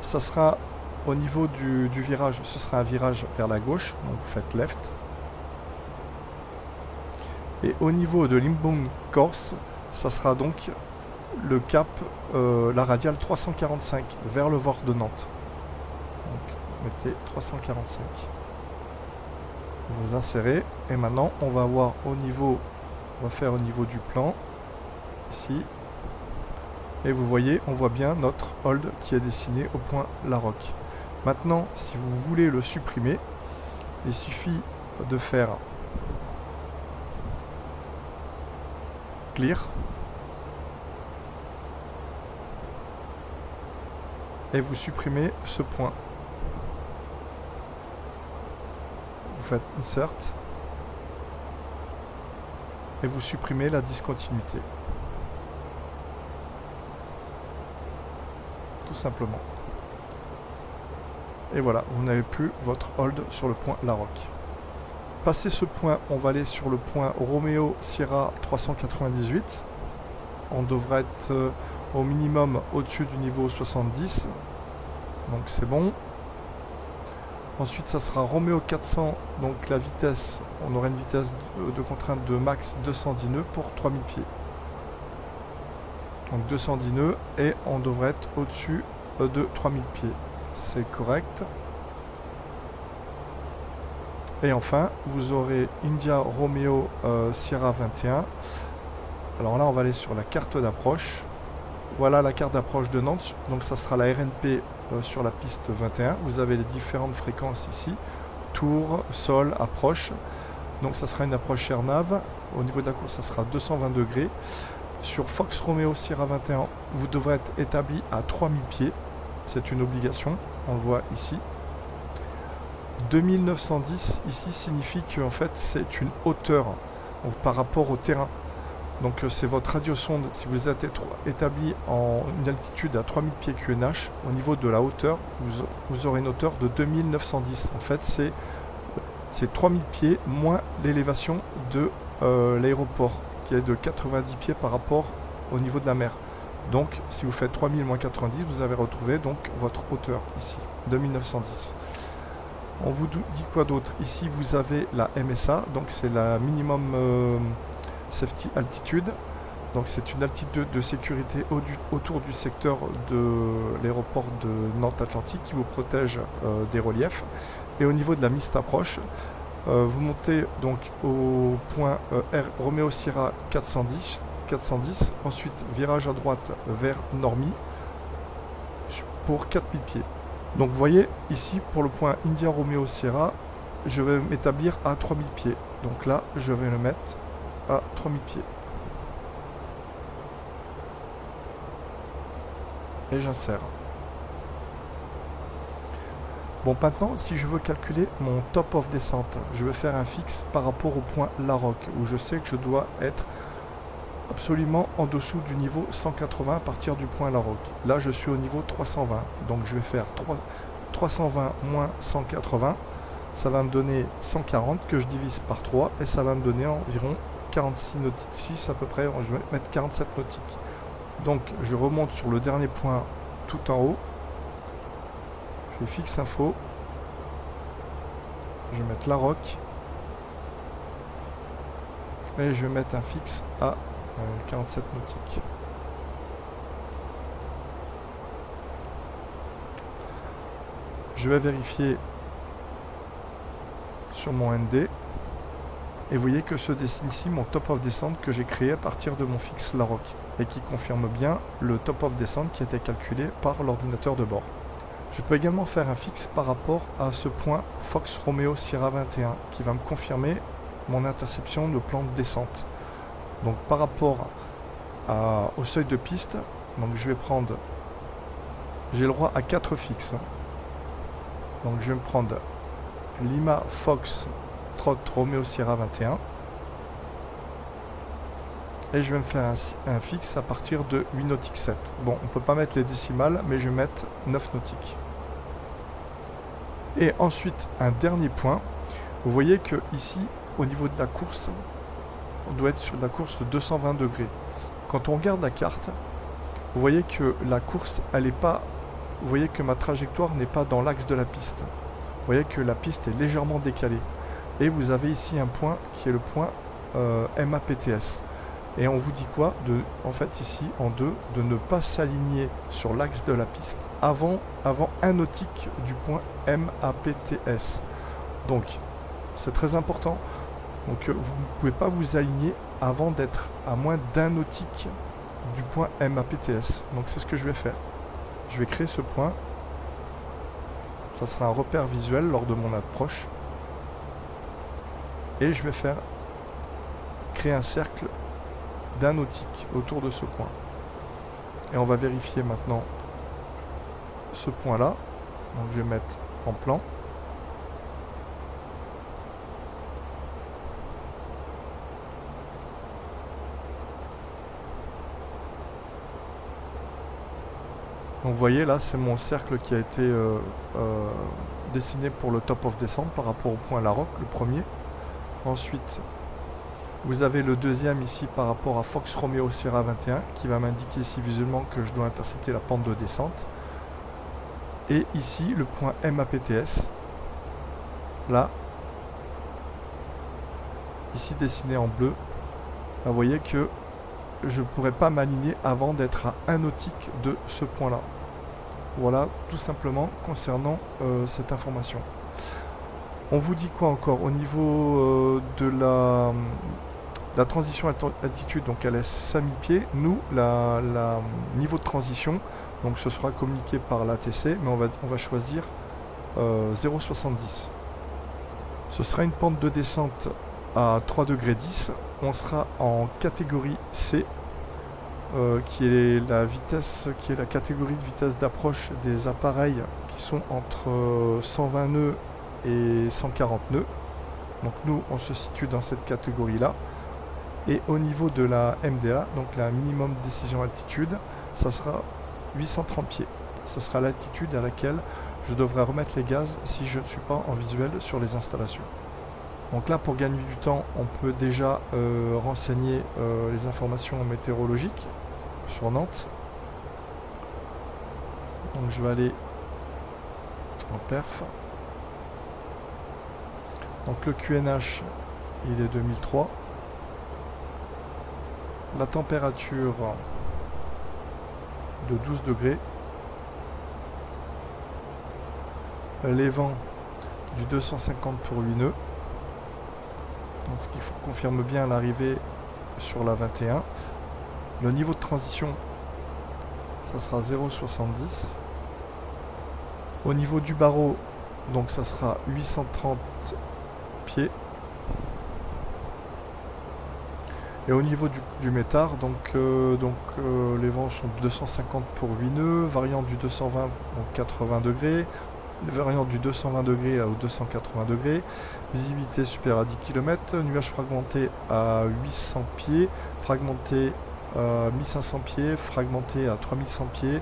ça sera au niveau du virage, ce sera un virage vers la gauche, donc vous faites left. Et au niveau de Limbung Corse, ça sera donc le cap, la radiale 345 vers le VOR de Nantes. Donc mettez 345. Vous insérez et maintenant on va voir on va faire au niveau du plan. ici. Et vous voyez, on voit bien notre hold qui est dessiné au point Larocque. Maintenant, si vous voulez le supprimer, il suffit de faire clear et vous supprimez ce point. Vous faites insert et vous supprimez la discontinuité. Tout simplement. Et voilà, vous n'avez plus votre hold sur le point Larocque. Passé ce point, on va aller sur le point Romeo Sierra 398. On devrait être au minimum au-dessus du niveau 70. Donc c'est bon. Ensuite, ça sera Romeo 400. Donc la vitesse, on aura une vitesse de contrainte de max 210 nœuds pour 3000 pieds. Donc 210 nœuds et on devrait être au-dessus de 3000 pieds. C'est correct. Et enfin, vous aurez India Romeo Sierra 21. Alors là, on va aller sur la carte d'approche. Voilà la carte d'approche de Nantes. Donc ça sera la RNP sur la piste 21. Vous avez les différentes fréquences ici. Tour, sol, approche. Donc ça sera une approche AirNav. Au niveau de la course, ça sera 220 degrés. Sur Fox Romeo Sierra 21, vous devrez être établi à 3000 pieds. C'est une obligation. On le voit ici. 2910 ici signifie que en fait c'est une hauteur par rapport au terrain. Donc c'est votre radiosonde. Si vous êtes établi en une altitude à 3000 pieds QNH, au niveau de la hauteur, vous aurez une hauteur de 2910. En fait c'est 3000 pieds moins l'élévation de l'aéroport qui est de 90 pieds par rapport au niveau de la mer. Donc si vous faites 3000 moins 90, vous avez retrouvé donc votre hauteur ici, 2910. On vous dit quoi d'autre? Ici vous avez la MSA, donc c'est la minimum safety altitude. Donc c'est une altitude de sécurité autour du secteur de l'aéroport de Nantes-Atlantique qui vous protège des reliefs. Et au niveau de la miste approche, vous montez donc au point Romeo Sierra 410, ensuite virage à droite vers Normy pour 4000 pieds. Donc vous voyez ici pour le point India Romeo Sierra, je vais m'établir à 3000 pieds. Donc là je vais le mettre à 3000 pieds. Et j'insère. Bon, maintenant si je veux calculer mon top of descente, je vais faire un fixe par rapport au point Larocque où je sais que je dois être absolument en dessous du niveau 180 à partir du point Larocque. Là je suis au niveau 320, donc je vais faire 320 moins 180, ça va me donner 140 que je divise par 3 et ça va me donner environ 46 nautiques, 6 à peu près, je vais mettre 47 nautiques. Donc je remonte sur le dernier point tout en haut, je fais fixe info, je vais mettre Larocque et je vais mettre un fixe à 47 nautiques. Je vais vérifier sur mon ND et vous voyez que se dessine ici mon top of descente que j'ai créé à partir de mon fixe Larocque et qui confirme bien le top of descente qui a été calculé par l'ordinateur de bord. Je peux également faire un fixe par rapport à ce point Fox Romeo Sierra 21 qui va me confirmer mon interception de plan de descente. Donc par rapport au seuil de piste, donc je vais prendre, j'ai le droit à 4 fixes. Donc je vais me prendre Lima Fox Trot Romeo Sierra 21 et je vais me faire un fixe à partir de 8 nautiques 7. Bon, on peut pas mettre les décimales, mais je vais mettre 9 nautiques. Et ensuite un dernier point, vous voyez que ici au niveau de la course, on doit être sur la course de 220 degrés. Quand on regarde la carte, vous voyez que la course, elle est pas, vous voyez que ma trajectoire n'est pas dans l'axe de la piste. Vous voyez que la piste est légèrement décalée. Et vous avez ici un point qui est le point MAPTS. Et on vous dit quoi? En fait ici en 2, de ne pas s'aligner sur l'axe de la piste avant 1 nautique du point MAPTS. Donc c'est très important. Donc vous ne pouvez pas vous aligner avant d'être à moins d'1 nautique du point MAPTS. Donc c'est ce que je vais faire. Je vais créer ce point. Ça sera un repère visuel lors de mon approche. Et je vais créer un cercle d'un nautique autour de ce point. Et on va vérifier maintenant ce point là. Donc je vais mettre en plan. Donc vous voyez là, c'est mon cercle qui a été dessiné pour le top of descente par rapport au point Larocque, le premier. Ensuite, vous avez le deuxième ici par rapport à Fox Romeo Sierra 21 qui va m'indiquer ici visuellement que je dois intercepter la pente de descente. Et ici, le point MAPTS, là, ici dessiné en bleu. Là, vous voyez que je ne pourrais pas m'aligner avant d'être à 1 nautique de ce point-là. Voilà, tout simplement concernant cette information. On vous dit quoi encore au niveau de la transition altitude, donc elle est 5000 pieds. Nous, la niveau de transition, donc ce sera communiqué par l'ATC, mais on va choisir 0,70. Ce sera une pente de descente à 3 degrés 10. On sera en catégorie C, qui est la vitesse, qui est la catégorie de vitesse d'approche des appareils qui sont entre 120 nœuds et 140 nœuds. Donc nous, on se situe dans cette catégorie-là. Et au niveau de la MDA, donc la minimum décision altitude, ça sera 830 pieds. Ce sera l'altitude à laquelle je devrais remettre les gaz si je ne suis pas en visuel sur les installations. Donc là, pour gagner du temps, on peut déjà renseigner les informations météorologiques sur Nantes. Donc je vais aller en perf. Donc le QNH, il est 2003. La température de 12 degrés. Les vents du 250 pour 8 nœuds. Donc ce qui confirme bien l'arrivée sur la 21. Le niveau de transition, ça sera 0,70. Au niveau du barreau, donc ça sera 830 pieds. Et au niveau du métard, les vents sont 250 pour 8 nœuds, variant du 220 donc 80 degrés, variant du 220 degrés au 280 degrés, visibilité supérieure à 10 km, nuages fragmentés à 800 pieds, fragmentés à 1500 pieds, fragmentés à 3100 pieds.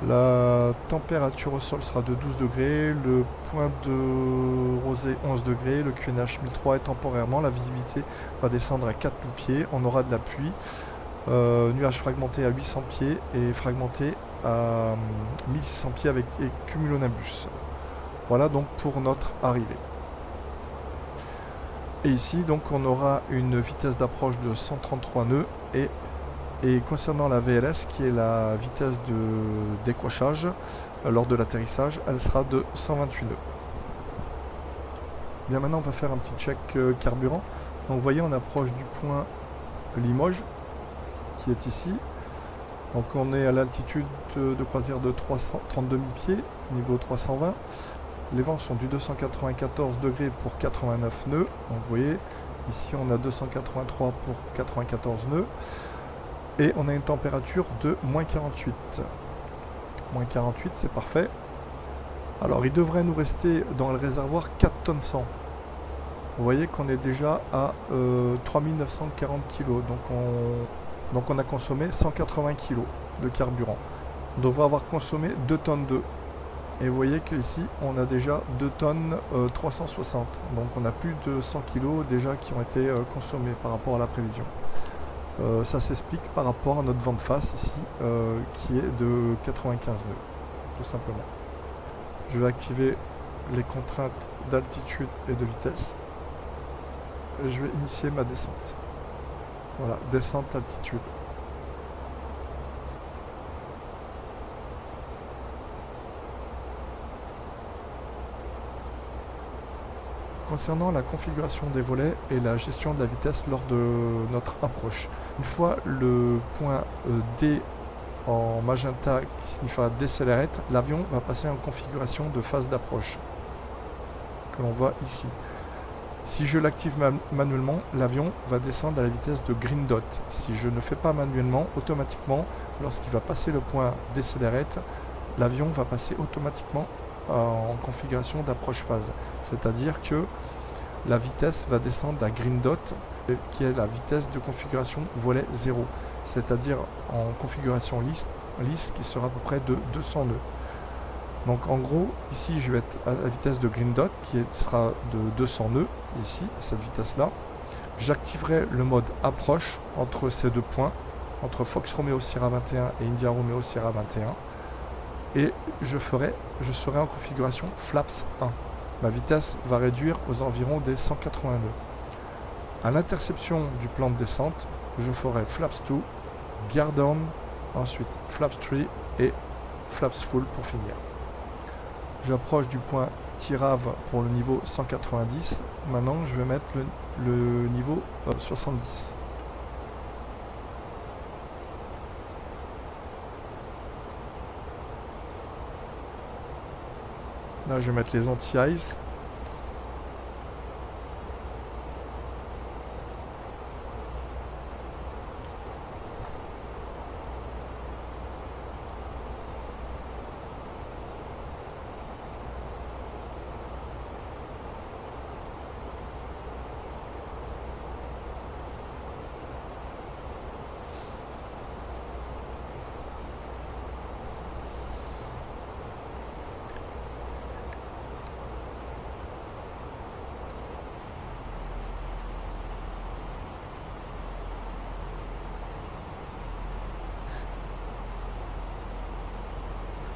La température au sol sera de 12 degrés, le point de rosée 11 degrés, le QNH 1003 et temporairement la visibilité va descendre à 4000 pieds, on aura de la pluie, nuages fragmentés à 800 pieds et fragmentés à 1600 pieds avec cumulonimbus. Voilà donc pour notre arrivée. Et ici donc on aura une vitesse d'approche de 133 nœuds et concernant la VLS qui est la vitesse de décrochage lors de l'atterrissage, elle sera de 128 nœuds. Bien maintenant on va faire un petit check carburant. Donc vous voyez on approche du point Limoges qui est ici. Donc on est à l'altitude de croisière de 32 000 pieds, niveau 320. Les vents sont du 294 degrés pour 89 nœuds. Donc vous voyez, ici on a 283 pour 94 nœuds. Et on a une température de moins 48. Moins 48, c'est parfait. Alors il devrait nous rester dans le réservoir 4 tonnes 100. Vous voyez qu'on est déjà à 3940 kg. Donc on a consommé 180 kg de carburant. On devrait avoir consommé 2 tonnes 2. Et vous voyez qu'ici on a déjà 2 tonnes 360. Donc on a plus de 100 kg déjà qui ont été consommés par rapport à la prévision. Ça s'explique par rapport à notre vent de face ici qui est de 95 nœuds tout simplement. Je vais activer les contraintes d'altitude et de vitesse et je vais initier ma descente. Voilà, descente altitude. Concernant la configuration des volets et la gestion de la vitesse lors de notre approche. Une fois le point D en magenta qui signifiera Decelerate, l'avion va passer en configuration de phase d'approche que l'on voit ici. Si je l'active manuellement, l'avion va descendre à la vitesse de Green Dot. Si je ne fais pas manuellement, automatiquement, lorsqu'il va passer le point Decelerate, l'avion va passer automatiquement en configuration d'approche phase. C'est-à-dire que la vitesse va descendre à Green Dot, qui est la vitesse de configuration volet 0. C'est-à-dire en configuration lisse qui sera à peu près de 200 nœuds. Donc en gros, ici je vais être à la vitesse de Green Dot qui sera de 200 nœuds, ici, à cette vitesse-là. J'activerai le mode approche entre ces deux points, entre Fox Romeo Sierra 21 et India Romeo Sierra 21. Et je serai en configuration Flaps 1. Ma vitesse va réduire aux environs des 180 nœuds. À l'interception du plan de descente, je ferai Flaps 2, Gear Down, ensuite Flaps 3 et Flaps Full pour finir. J'approche du point Tirave pour le niveau 190. Maintenant, je vais mettre le niveau 70. Là, je vais mettre les anti-ice.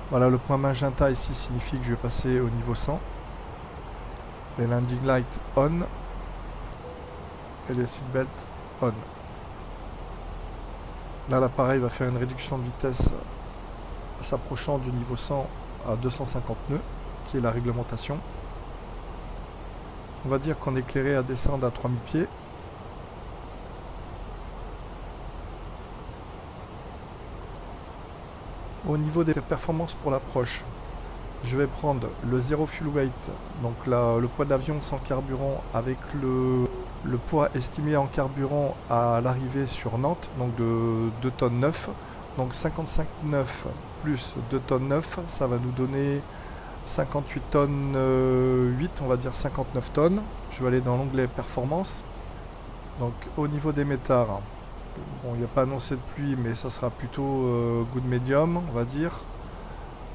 Voilà, le point magenta ici signifie que je vais passer au niveau 100. Les landing lights on et les seatbelts on. Là, l'appareil va faire une réduction de vitesse s'approchant du niveau 100 à 250 nœuds, qui est la réglementation. On va dire qu'on est éclairé à descendre à 3000 pieds. Au niveau des performances pour l'approche, je vais prendre le zero fuel weight, donc le poids de l'avion sans carburant avec le poids estimé en carburant à l'arrivée sur Nantes, donc de 2 tonnes 9. Donc 55,9 plus 2 tonnes 9, ça va nous donner 58 tonnes 8, on va dire 59 tonnes. Je vais aller dans l'onglet performance. Donc au niveau des métars, bon, il n'y a pas annoncé de pluie, mais ça sera plutôt good medium, on va dire.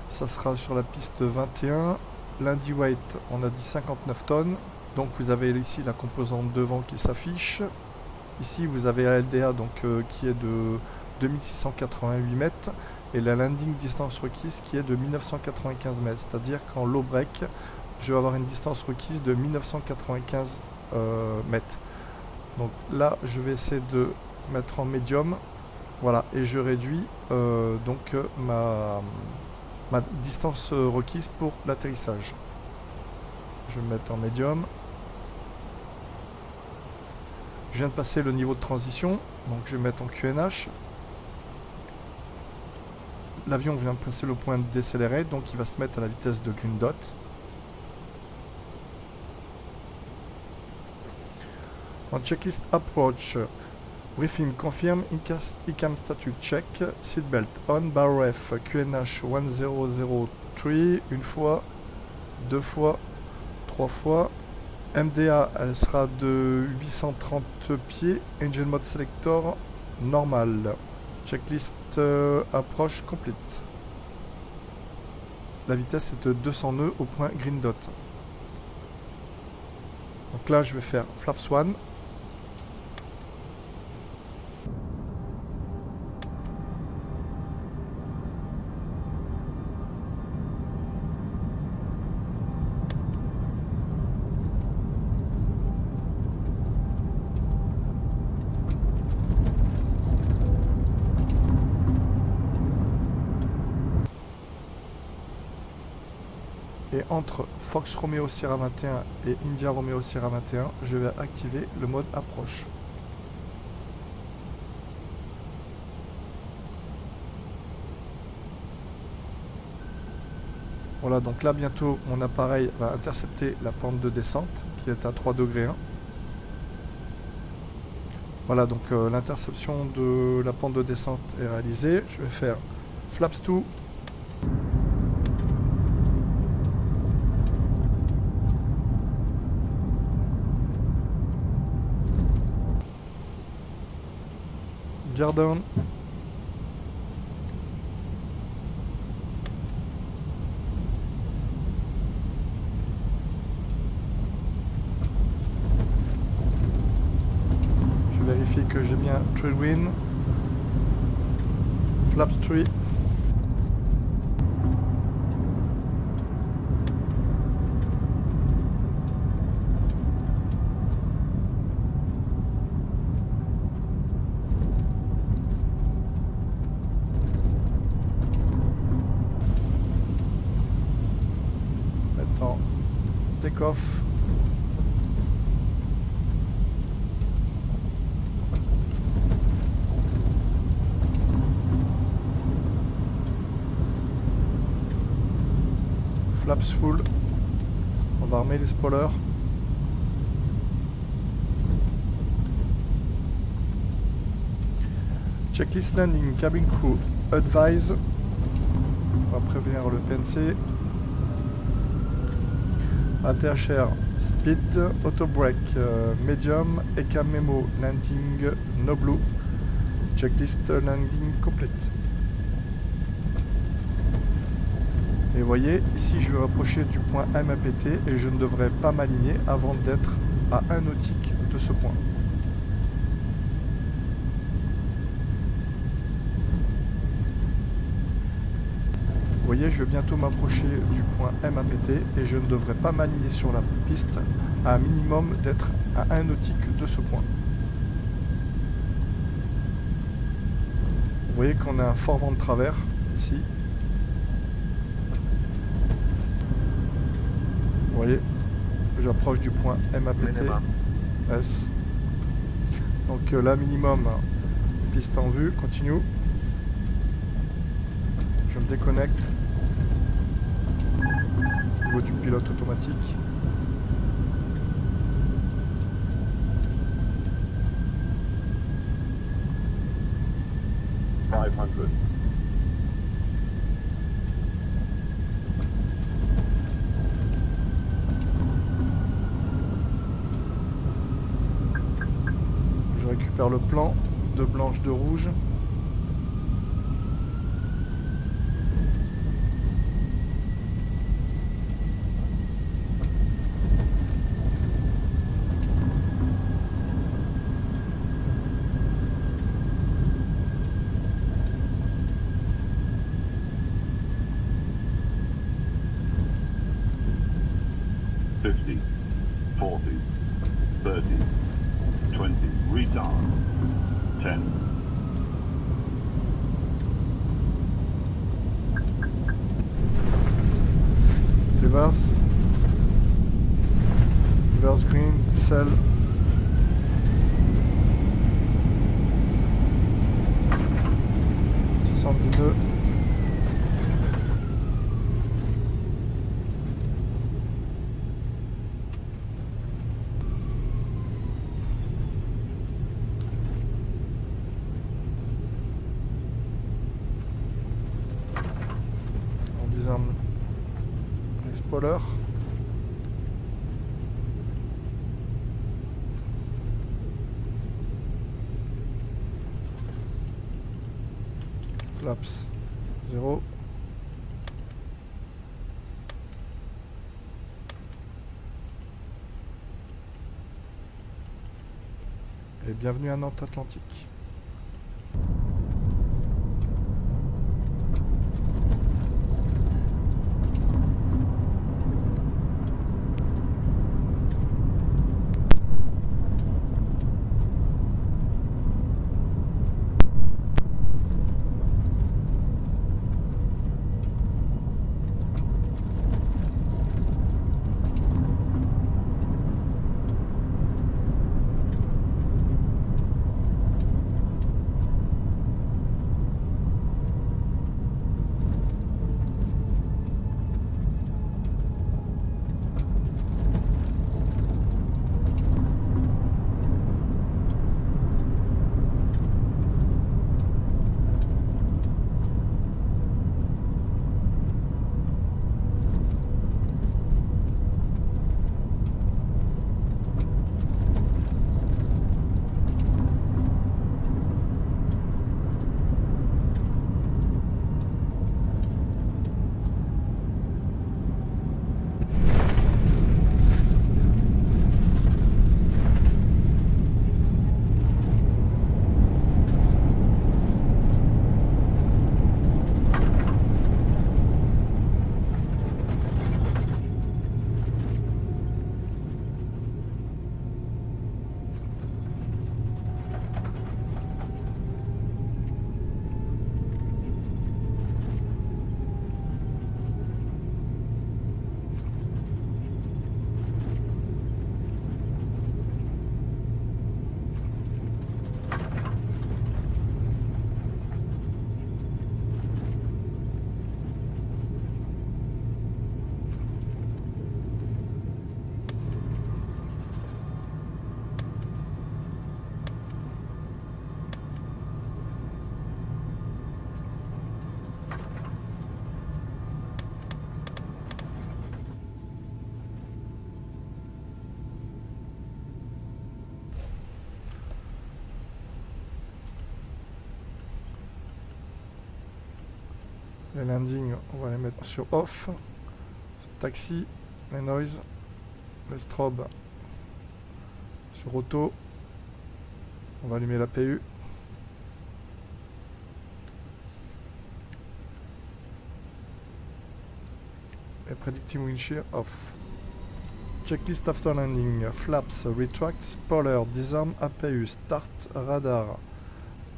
Ça sera sur la piste 21. Lundi weight, on a dit 59 tonnes. Donc vous avez ici la composante devant qui s'affiche. Ici vous avez la LDA donc, qui est de 2688 mètres et la landing distance requise qui est de 1995 mètres. C'est-à-dire qu'en low break, je vais avoir une distance requise de 1995 mètres. Donc là, je vais essayer de mettre en médium, voilà, et je réduis donc ma distance requise pour l'atterrissage. Je vais me mettre en médium. Je viens de passer le niveau de transition, donc je vais mettre en QNH. L'avion vient de passer le point de décélérer, donc il va se mettre à la vitesse de Green Dot. En checklist approach, briefing confirm, ICAM status check, seatbelt on, bar ref, QNH 1003, une fois, deux fois, trois fois. MDA, elle sera de 830 pieds, engine mode selector normal. Checklist approche complete. La vitesse est de 200 nœuds au point Green Dot. Donc là, je vais faire flaps 1. Et entre Fox Romeo Sierra 21 et India Romeo Sierra 21, je vais activer le mode approche. Voilà, donc là bientôt mon appareil va intercepter la pente de descente qui est à 3 degrés 1. Voilà, donc l'interception de la pente de descente est réalisée. Je vais faire flaps 2. Gear down. Je vérifie que j'ai bien Tailwind. Flaps 3. Maintenant, take off. Flaps full. On va armer les spoilers. Checklist landing, cabin crew, advise. On va prévenir le PNC. ATHR, speed, auto brake, medium, ECA memo, landing, no blue. Checklist landing complete. Et vous voyez, ici je vais m'approcher du point MAPT et je ne devrais pas m'aligner avant d'être à 1 nautique de ce point. Vous voyez, je vais bientôt m'approcher du point MAPT et je ne devrais pas m'aligner sur la piste à un minimum d'être à 1 nautique de ce point. Vous voyez qu'on a un fort vent de travers ici. Vous voyez, j'approche du point MAPT S. Donc là, minimum, piste en vue, continue. Je me déconnecte au niveau du pilote automatique. Je récupère le plan, de blanche, de rouge. Reverse. Reverse green, cell. $72. On désarme les spoilers. Flaps 0. Et bienvenue à Nantes Atlantique. Les landings, on va les mettre sur off. Sur taxi, les noise, les strobes sur auto. On va allumer la PU. Et predicting wind shear off. Checklist after landing. Flaps, retract, spoiler, disarm, APU, start, radar.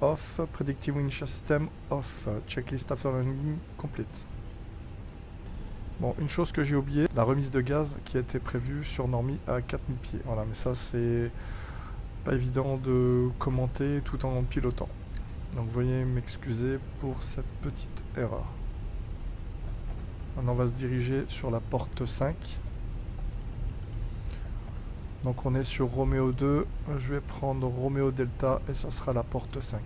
Off, predictive wind shear system off, checklist after landing complete. Bon, une chose que j'ai oublié, la remise de gaz qui a été prévue sur Normie à 4000 pieds. Voilà, mais ça c'est pas évident de commenter tout en pilotant. Donc veuillez m'excuser pour cette petite erreur. Maintenant on va se diriger sur la porte 5. Donc on est sur Roméo 2, je vais prendre Roméo Delta et ça sera la porte 5.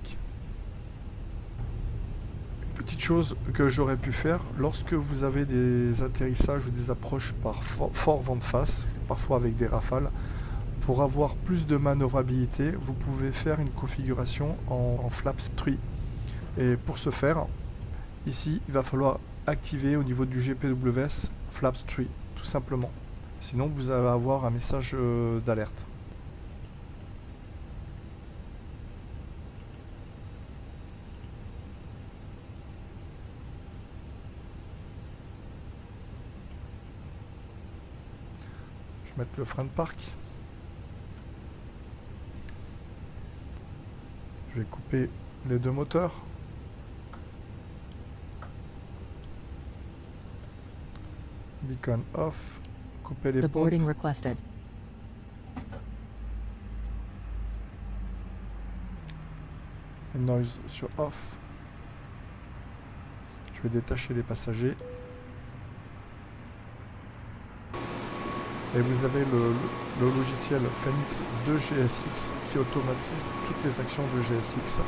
Petite chose que j'aurais pu faire, lorsque vous avez des atterrissages ou des approches par fort vent de face, parfois avec des rafales, pour avoir plus de manœuvrabilité, vous pouvez faire une configuration en flaps tree. Et pour ce faire, ici il va falloir activer au niveau du GPWS flaps tree, tout simplement. Sinon, vous allez avoir un message d'alerte. Je vais mettre le frein de parc. Je vais couper les deux moteurs. Beacon off. Couper les
The boarding
pompes.
requested.
Et noise sur off. Je vais détacher les passagers. Et vous avez le logiciel Phoenix de GSX qui automatise toutes les actions de GSX.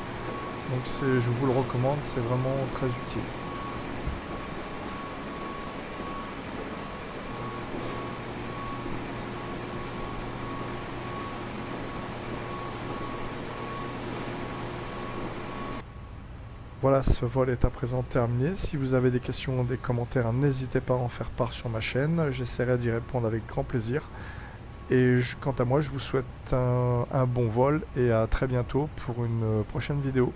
Donc je vous le recommande, c'est vraiment très utile. Voilà, ce vol est à présent terminé. Si vous avez des questions ou des commentaires, n'hésitez pas à en faire part sur ma chaîne. J'essaierai d'y répondre avec grand plaisir. Et quant à moi, je vous souhaite un bon vol et à très bientôt pour une prochaine vidéo.